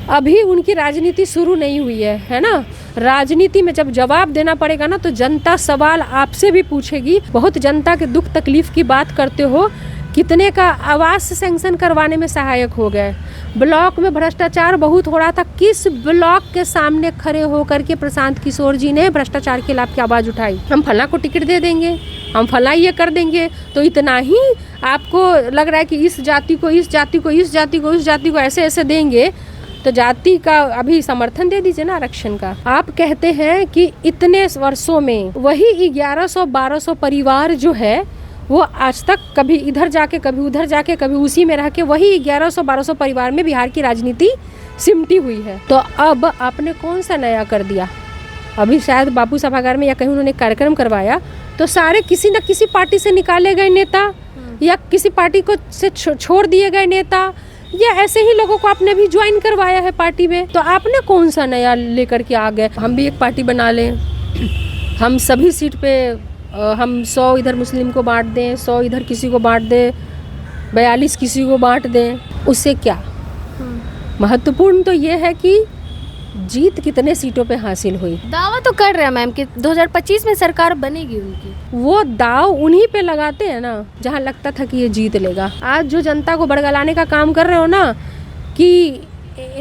अभी उनकी राजनीति शुरू नहीं हुई है ना। राजनीति में जब जवाब देना पड़ेगा ना तो जनता सवाल आपसे भी पूछेगी। बहुत जनता के दुख तकलीफ की बात करते हो, कितने का आवास सैंक्शन करवाने में सहायक हो गए। ब्लॉक में भ्रष्टाचार बहुत हो रहा था, किस ब्लॉक के सामने खड़े होकर के प्रशांत किशोर जी ने भ्रष्टाचार के खिलाफ की आवाज़ उठाई, हम फला को टिकट दे देंगे, हम फला ये कर देंगे। तो इतना ही आपको लग रहा है कि इस जाति को इस जाति को इस जाति को इस जाति को ऐसे ऐसे देंगे, तो जाति का अभी समर्थन दे दीजिए ना आरक्षण का। आप कहते हैं कि इतने वर्षों में वही 1100-1200 परिवार जो है वो आज तक कभी इधर जाके कभी उधर जाके कभी उसी में रह के वही 1100-1200 परिवार में बिहार की राजनीति सिमटी हुई है। तो अब आपने कौन सा नया कर दिया? अभी शायद बापू सभागार में या कहीं उन्होंने कार्यक्रम करवाया, तो सारे किसी न किसी पार्टी से निकाले गए नेता या किसी पार्टी को से छोड़ दिए गए नेता या ऐसे ही लोगों को आपने भी ज्वाइन करवाया है पार्टी में। तो आपने कौन सा नया लेकर के आ गए? हम भी एक पार्टी बना लें, हम सभी सीट पे हम 100 इधर मुस्लिम को बांट दें, 100 इधर किसी को बांट दें, 42 किसी को बांट दें, उससे क्या? महत्वपूर्ण तो ये है कि जीत कितने सीटों पे हासिल हुई। दावा तो कर रहे हैं मैम कि 2025 में सरकार बनेगी उनकी। वो दाव उन्हीं पे लगाते हैं ना जहाँ लगता था कि ये जीत लेगा। आज जो जनता को बड़गलाने का काम कर रहे हो ना कि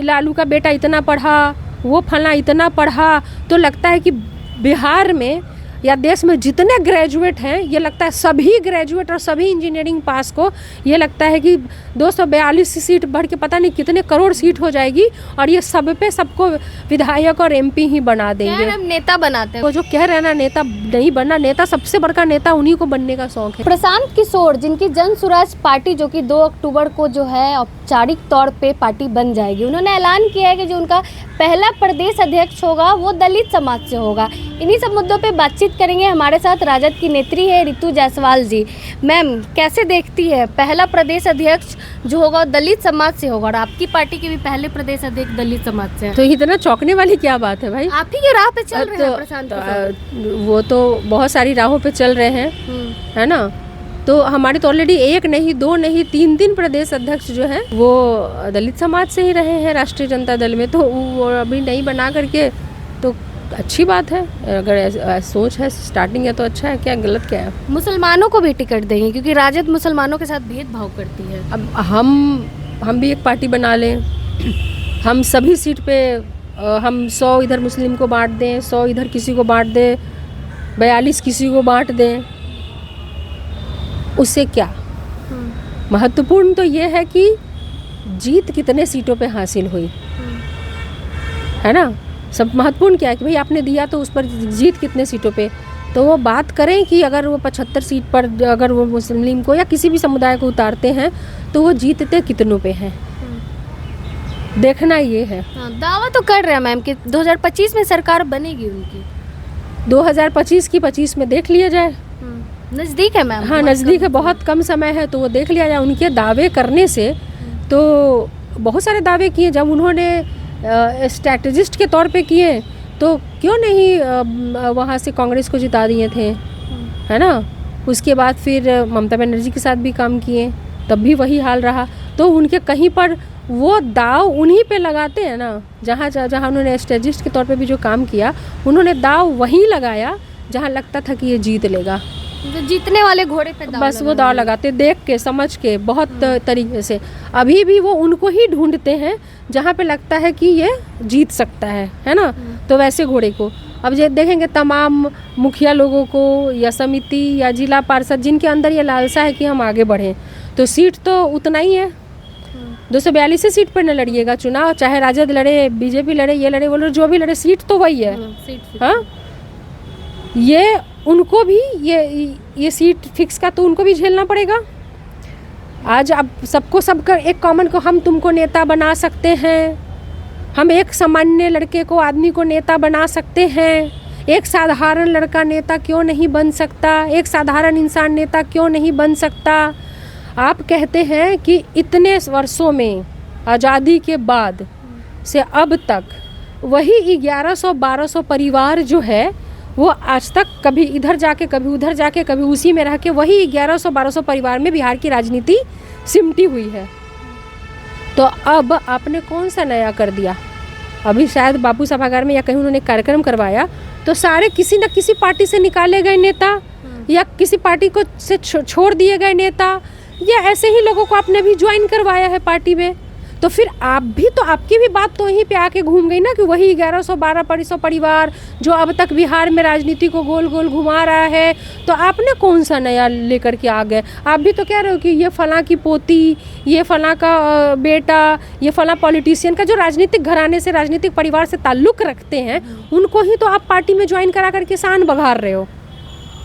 लालू का बेटा इतना पढ़ा, वो फला इतना पढ़ा, तो लगता है कि बिहार में या देश में जितने ग्रेजुएट हैं, ये लगता है सभी ग्रेजुएट और सभी इंजीनियरिंग पास को ये लगता है कि 242 सीट बढ़ के पता नहीं कितने करोड़ सीट हो जाएगी और ये सब पे सबको विधायक और एमपी ही बना देंगे। हम नेता बनाते हैं। वो जो कह रहे हैं ना नेता नहीं बनना, नेता सबसे बड़का नेता उन्हीं को बनने का शौक है। प्रशांत किशोर जिनकी जन स्वराज पार्टी जो कि 2 अक्टूबर को जो है औपचारिक तौर पे पार्टी बन जाएगी, उन्होंने ऐलान किया है कि जो उनका पहला प्रदेश अध्यक्ष होगा वो दलित समाज से होगा। इन्हीं सब मुद्दों पे बातचीत करेंगे। हमारे साथ राजद की नेत्री है रितु जायसवाल जी। मैम, कैसे देखती है पहला प्रदेश अध्यक्ष जो होगा दलित समाज से होगा, और आपकी पार्टी के भी पहले प्रदेश अध्यक्ष दलित समाज से है, तो इतना चौंकने वाली क्या बात है भाई? आप ही के राह पे चल रहे हैं प्रशांत किशोर। वो तो बहुत सारी राहों पे चल रहे हैं, है ना। तो हमारे तो ऑलरेडी 1 नहीं 2 नहीं 3 प्रदेश अध्यक्ष जो हैं वो दलित समाज से ही रहे हैं राष्ट्रीय जनता दल में। तो वो अभी नहीं बना करके तो अच्छी बात है। अगर सोच है, स्टार्टिंग है तो अच्छा है, क्या गलत क्या है? मुसलमानों को भी टिकट देंगे क्योंकि राजद मुसलमानों के साथ भेदभाव करती है। अब हम भी एक पार्टी बना लें, हम सभी सीट पे हम 100 इधर मुस्लिम को बांट दें, 100 इधर किसी को बांट दें, 42 किसी को बांट दें, उससे क्या? महत्वपूर्ण तो ये है कि जीत कितने सीटों पे हासिल हुई, है ना। सब महत्वपूर्ण क्या है कि भाई आपने दिया तो उस पर जीत कितने सीटों पे। तो वो बात करें कि अगर वो 75 सीट पर अगर वो मुस्लिम को या किसी भी समुदाय को उतारते हैं तो वो जीतते कितनों पे हैं, देखना ये है। दावा तो कर रहे हैं मैम कि 2025 में सरकार बनेगी उनकी। 2025 की 25 में देख लिया जाए, नज़दीक है मैम। हाँ नज़दीक है, बहुत कम समय है, तो वो देख लिया जाए। उनके दावे करने से तो बहुत सारे दावे किए, जब उन्होंने स्ट्रैटेजिस्ट के तौर पे किए तो क्यों नहीं वहाँ से कांग्रेस को जिता दिए थे, है ना। उसके बाद फिर ममता बनर्जी के साथ भी काम किए, तब भी वही हाल रहा। तो उनके कहीं पर वो दाव उन्हीं पे लगाते हैं ना, जहाँ उन्होंने स्ट्रैटेजिस्ट के तौर पे भी जो काम किया, उन्होंने दाव वहीं लगाया जहाँ लगता था कि ये जीत लेगा। तो जीतने वाले घोड़े पे दाव बस वो दाव लगाते, देख के समझ के बहुत तरीके से। अभी भी वो उनको ही ढूंढते हैं जहाँ पे लगता है कि ये जीत सकता है ना। तो वैसे घोड़े को अब ये देखेंगे तमाम मुखिया लोगों को या समिति या जिला पार्षद जिनके अंदर ये लालसा है कि हम आगे बढ़ें, तो सीट तो उतना ही है। 242 सीट पर न लड़िएगा चुनाव, चाहे राजद लड़े, बीजेपी लड़े, ये लड़े, वो लड़े, जो भी लड़े, सीट तो वही है। हाँ, ये उनको भी ये सीट फिक्स का तो उनको भी झेलना पड़ेगा। आज अब सबको सबका एक कॉमन को हम तुमको नेता बना सकते हैं, हम एक सामान्य लड़के को आदमी को नेता बना सकते हैं, एक साधारण लड़का नेता क्यों नहीं बन सकता, एक साधारण इंसान नेता क्यों नहीं बन सकता। आप कहते हैं कि इतने वर्षों में आज़ादी के बाद से अब तक वही 1100-1200 परिवार जो है वो आज तक कभी इधर जाके कभी उधर जाके कभी उसी में रह के वही 1100-1200 परिवार में बिहार की राजनीति सिमटी हुई है। तो अब आपने कौन सा नया कर दिया? अभी शायद बापू सभागार में या कहीं उन्होंने कार्यक्रम करवाया, तो सारे किसी न किसी पार्टी से निकाले गए नेता या किसी पार्टी को से छोड़ दिए गए नेता या ऐसे ही लोगों को आपने भी ज्वाइन करवाया है पार्टी में। तो फिर आप भी तो, आपकी भी बात तो वहीं पे आके घूम गई ना कि वही 1112 परिवार जो अब तक बिहार में राजनीति को गोल गोल घुमा रहा है। तो आपने कौन सा नया लेकर के आ गए? आप भी तो कह रहे हो कि ये फलां की पोती, ये फलां का बेटा, ये फलां पॉलिटिशियन का जो राजनीतिक घराने से, राजनीतिक परिवार से ताल्लुक़ रखते हैं, उनको ही तो आप पार्टी में ज्वाइन करा करके शान बघार रहे हो।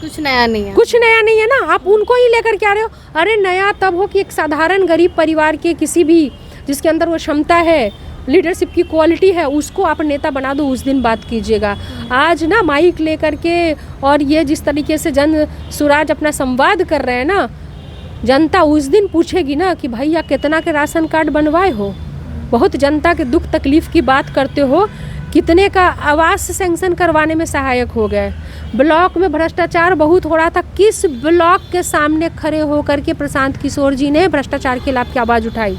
कुछ नया नहीं है, कुछ नया नहीं है ना, आप उनको ही लेकर के आ रहे हो। अरे नया तब हो कि एक साधारण गरीब परिवार के किसी भी, जिसके अंदर वो क्षमता है, लीडरशिप की क्वालिटी है, उसको आप नेता बना दो, उस दिन बात कीजिएगा। आज ना माइक लेकर के और ये जिस तरीके से जन सुराज अपना संवाद कर रहे हैं ना, जनता उस दिन पूछेगी ना कि भैया कितना के राशन कार्ड बनवाए हो, बहुत जनता के दुख तकलीफ की बात करते हो, कितने का आवास सैंक्शन करवाने में सहायक हो गए। ब्लॉक में भ्रष्टाचार बहुत हो रहा था, किस ब्लॉक के सामने खड़े होकर के प्रशांत किशोर जी ने भ्रष्टाचार के खिलाफ की आवाज़ उठाई?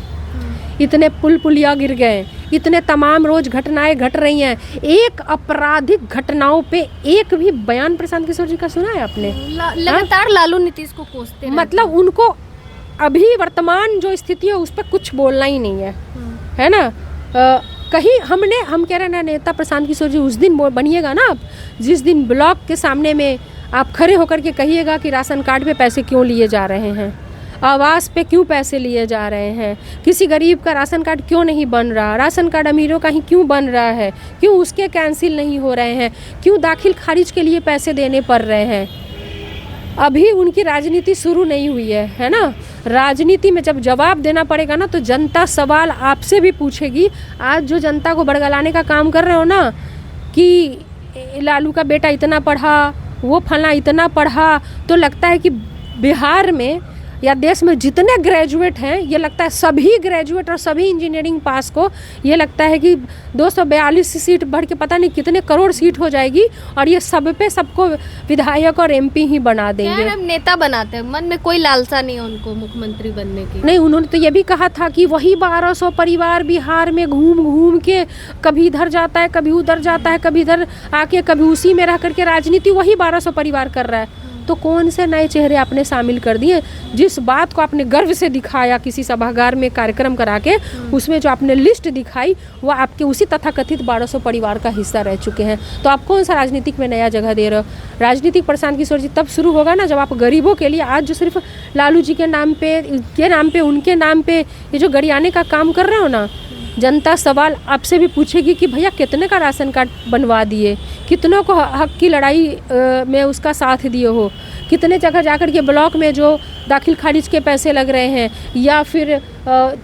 इतने पुल पुलिया गिर गए, इतने तमाम रोज घटनाएं घट रही हैं। एक आपराधिक घटनाओं पे एक भी बयान प्रशांत किशोर जी का सुना है आपने? लगातार लालू नीतीश को कोसते हैं। मतलब उनको अभी वर्तमान जो स्थिति है उस पर कुछ बोलना ही नहीं है ना। कहीं हम कह रहे हैं ना, नेता प्रशांत किशोर जी उस दिन बनिएगा ना आप, जिस दिन ब्लॉक के सामने में आप खड़े होकर के कहिएगा कि राशन कार्ड पे पैसे क्यों लिए जा रहे हैं, आवास पे क्यों पैसे लिए जा रहे हैं, किसी गरीब का राशन कार्ड क्यों नहीं बन रहा, राशन कार्ड अमीरों का ही क्यों बन रहा है, क्यों उसके कैंसिल नहीं हो रहे हैं, क्यों दाखिल खारिज के लिए पैसे देने पड़ रहे हैं। अभी उनकी राजनीति शुरू नहीं हुई है ना। राजनीति में जब जवाब देना पड़ेगा ना, तो जनता सवाल आपसे भी पूछेगी। आज जो जनता को बड़गलाने का काम कर रहे हो ना कि लालू का बेटा इतना पढ़ा, वो फला इतना पढ़ा, तो लगता है कि बिहार में या देश में जितने ग्रेजुएट हैं, ये लगता है सभी ग्रेजुएट और सभी इंजीनियरिंग पास को ये लगता है कि 242 सीट बढ़ के पता नहीं कितने करोड़ सीट हो जाएगी और ये सब पे सबको विधायक और एमपी ही बना देंगे। हम नेता बनाते हैं, मन में कोई लालसा नहीं है उनको मुख्यमंत्री बनने की। नहीं, उन्होंने तो ये भी कहा था कि वही 1200 परिवार बिहार में घूम घूम के कभी इधर जाता है, कभी उधर जाता है, कभी इधर आके कभी उसी में रह करके राजनीति वही 1200 परिवार कर रहा है। तो कौन से नए चेहरे आपने शामिल कर दिए? जिस बात को आपने गर्व से दिखाया किसी सभागार में कार्यक्रम करा के, उसमें जो आपने लिस्ट दिखाई वो आपके उसी तथाकथित 1200 परिवार का हिस्सा रह चुके हैं। तो आप कौन सा राजनीतिक में नया जगह दे रहे हो? राजनीतिक प्रशांत किशोर जी तब शुरू होगा ना जब आप गरीबों के लिए, आज जो सिर्फ लालू जी के नाम पे, उनके नाम पे ये जो गरियाने का काम कर रहे हो ना, जनता सवाल आपसे भी पूछेगी कि भैया कितने का राशन कार्ड बनवा दिए, कितनों को हक की लड़ाई में उसका साथ दिए हो, कितने जगह जाकर के ब्लॉक में जो दाखिल खारिज के पैसे लग रहे हैं या फिर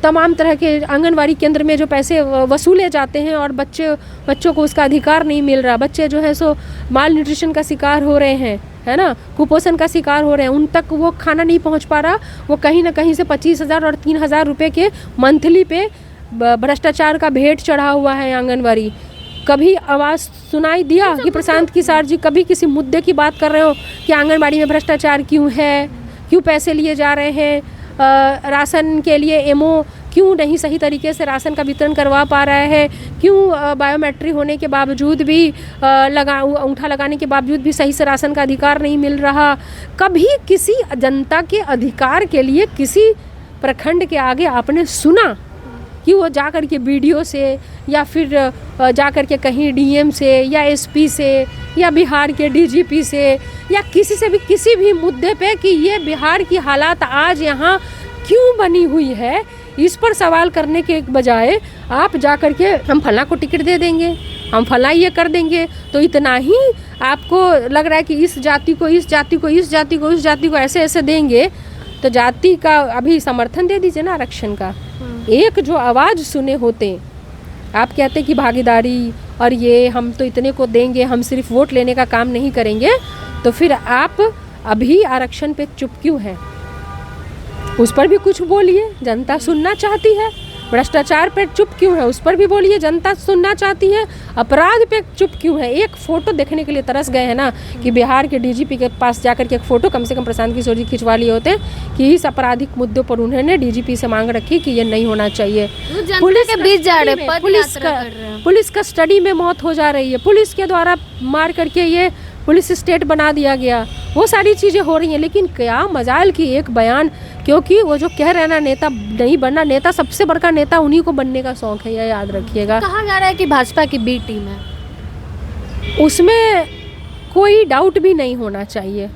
तमाम तरह के आंगनवाड़ी केंद्र में जो पैसे वसूले जाते हैं और बच्चों को उसका अधिकार नहीं मिल रहा, बच्चे जो है सो माल न्यूट्रिशन का शिकार हो रहे हैं, है ना, कुपोषण का शिकार हो रहे हैं, उन तक वो खाना नहीं पहुंच पा रहा। वो कहीं ना कहीं से 25,000 और 3,000 रुपये के मंथली पे भ्रष्टाचार का भेंट चढ़ा हुआ है आंगनवाड़ी। कभी आवाज़ सुनाई दिया कि प्रशांत किशोर जी कभी किसी मुद्दे की बात कर रहे हो कि आंगनबाड़ी में भ्रष्टाचार क्यों है, क्यों पैसे लिए जा रहे हैं, राशन के लिए एमओ क्यों नहीं सही तरीके से राशन का वितरण करवा पा रहा है, क्यों बायोमेट्रिक होने के बावजूद भी अंगूठा लगाने के बावजूद भी सही से राशन का अधिकार नहीं मिल रहा। कभी किसी जनता के अधिकार के लिए किसी प्रखंड के आगे आपने सुना कि वो जा कर के वीडियो से या फिर जा कर के कहीं डीएम से या एसपी से या बिहार के डीजीपी से या किसी से भी किसी भी मुद्दे पे कि ये बिहार की हालात आज यहाँ क्यों बनी हुई है, इस पर सवाल करने के बजाय आप जा कर के हम फला को टिकट दे देंगे, हम फला ये कर देंगे, तो इतना ही आपको लग रहा है कि इस जाति को इस जाति को इस जाति को इस जाति को ऐसे ऐसे देंगे, तो जाति का अभी समर्थन दे दीजिए ना आरक्षण का। एक जो आवाज़ सुने होते, आप कहते कि भागीदारी और ये हम तो इतने को देंगे, हम सिर्फ वोट लेने का काम नहीं करेंगे, तो फिर आप अभी आरक्षण पे चुप क्यों हैं? उस पर भी कुछ बोलिए, जनता सुनना चाहती है। भ्रष्टाचार पे चुप क्यों है, उस पर भी बोलिए, जनता सुनना चाहती है। अपराध पे चुप क्यों है? एक फ़ोटो देखने के लिए तरस गए हैं ना कि बिहार के डीजीपी के पास जाकर के एक फ़ोटो कम से कम प्रशांत किशोर जी खिंचवा लिए होते कि इस आपराधिक मुद्दों पर उन्होंने डीजीपी से मांग रखी कि ये नहीं होना चाहिए। पुलिस के बीच जा रहे हैं, पुलिस कस्टडी में मौत हो जा रही है, पुलिस के द्वारा मार करके ये पुलिस स्टेट बना दिया गया, वो सारी चीज़ें हो रही हैं। लेकिन क्या मजाल की एक बयान, क्योंकि वो जो कह रहे हैं ना नेता नहीं बनना, नेता सबसे बड़का नेता उन्हीं को बनने का शौक है, यह याद रखिएगा। कहा जा रहा है कि भाजपा की बी टीम है, उसमें कोई डाउट भी नहीं होना चाहिए।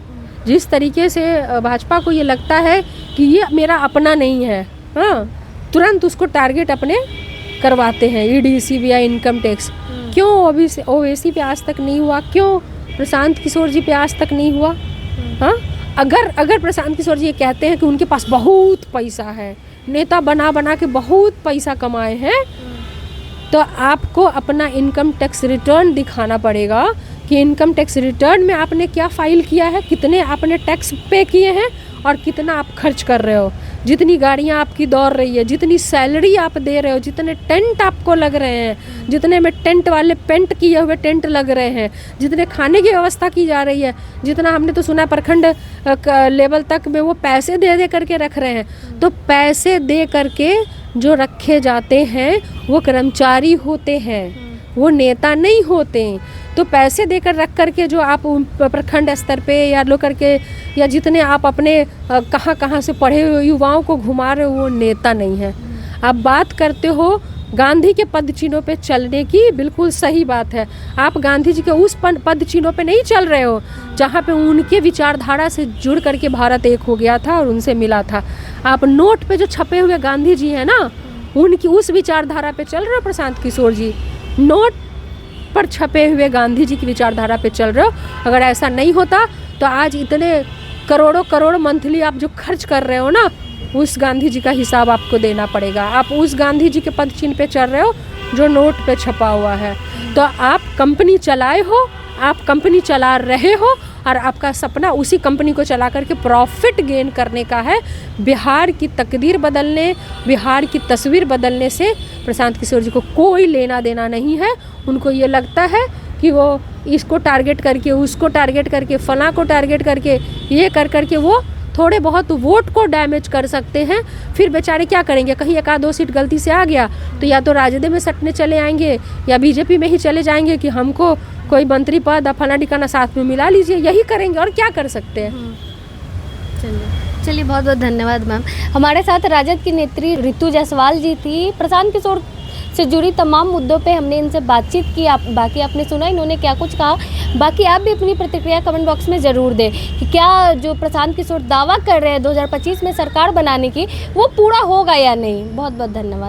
जिस तरीके से भाजपा को ये लगता है कि ये मेरा अपना नहीं है, हाँ, तुरंत उसको टारगेट अपने करवाते हैं, ईडी, सीबीआई, इनकम टैक्स। क्यों ओवैसी पे आज तक नहीं हुआ? क्यों प्रशांत किशोर जी पे आज तक नहीं हुआ? हाँ, अगर प्रशांत किशोर जी ये कहते हैं कि उनके पास बहुत पैसा है, नेता बना बना के बहुत पैसा कमाए हैं, तो आपको अपना इनकम टैक्स रिटर्न दिखाना पड़ेगा कि इनकम टैक्स रिटर्न में आपने क्या फाइल किया है, कितने आपने टैक्स पे किए हैं और कितना आप खर्च कर रहे हो, जितनी गाड़ियाँ आपकी दौड़ रही है, जितनी सैलरी आप दे रहे हो, जितने टेंट आपको लग रहे हैं, जितने में टेंट वाले पेंट किए हुए टेंट लग रहे हैं, जितने खाने की व्यवस्था की जा रही है, जितना हमने तो सुना प्रखंड लेवल तक में वो पैसे दे करके रख रहे हैं। तो पैसे दे करके जो रखे जाते हैं वो कर्मचारी होते हैं, वो नेता नहीं होते। तो पैसे देकर रख करके जो आप प्रखंड स्तर पे या लो करके या जितने आप अपने कहाँ से पढ़े हुए युवाओं को घुमा रहे हो, वो नेता नहीं है। आप बात करते हो गांधी के पद चिन्हों पे चलने की, बिल्कुल सही बात है। आप गांधी जी के उस पद चिन्हों पे नहीं चल रहे हो जहाँ पे उनके विचारधारा से जुड़ करके भारत एक हो गया था और उनसे मिला था। आप नोट पे जो छपे हुए गांधी जी हैं ना, उनकी उस विचारधारा पे चल रहे हो प्रशांत किशोर जी। नोट पर छपे हुए गांधी जी की विचारधारा पे चल रहे हो। अगर ऐसा नहीं होता तो आज इतने करोड़ मंथली आप जो खर्च कर रहे हो ना, उस गांधी जी का हिसाब आपको देना पड़ेगा। आप उस गांधी जी के पद चिन्ह पे चल रहे हो जो नोट पे छपा हुआ है। तो आप कंपनी चलाए हो, आप कंपनी चला रहे हो और आपका सपना उसी कंपनी को चला करके प्रॉफिट गेन करने का है। बिहार की तकदीर बदलने, बिहार की तस्वीर बदलने से प्रशांत किशोर जी को कोई लेना देना नहीं है। उनको ये लगता है कि वो इसको टारगेट करके, उसको टारगेट करके, फलां को टारगेट करके, ये कर करके वो थोड़े बहुत वोट को डैमेज कर सकते हैं। फिर बेचारे क्या करेंगे? कहीं एक आध दो सीट गलती से आ गया तो या तो राजद में सटने चले आएंगे या बीजेपी में ही चले जाएंगे कि हमको कोई मंत्री पद फलाना ठिकाना साथ में मिला लीजिए, यही करेंगे और क्या कर सकते हैं। चलिए बहुत बहुत धन्यवाद मैम। हमारे साथ राजद की नेत्री रितु जायसवाल जी थी। प्रशांत किशोर से जुड़ी तमाम मुद्दों पे हमने इनसे बातचीत की। बाकी आपने सुना इन्होंने क्या कुछ कहा। बाकी आप भी अपनी प्रतिक्रिया कमेंट बॉक्स में ज़रूर दें कि क्या जो प्रशांत किशोर दावा कर रहे हैं 2025 में सरकार बनाने की, वो पूरा होगा या नहीं। बहुत बहुत धन्यवाद।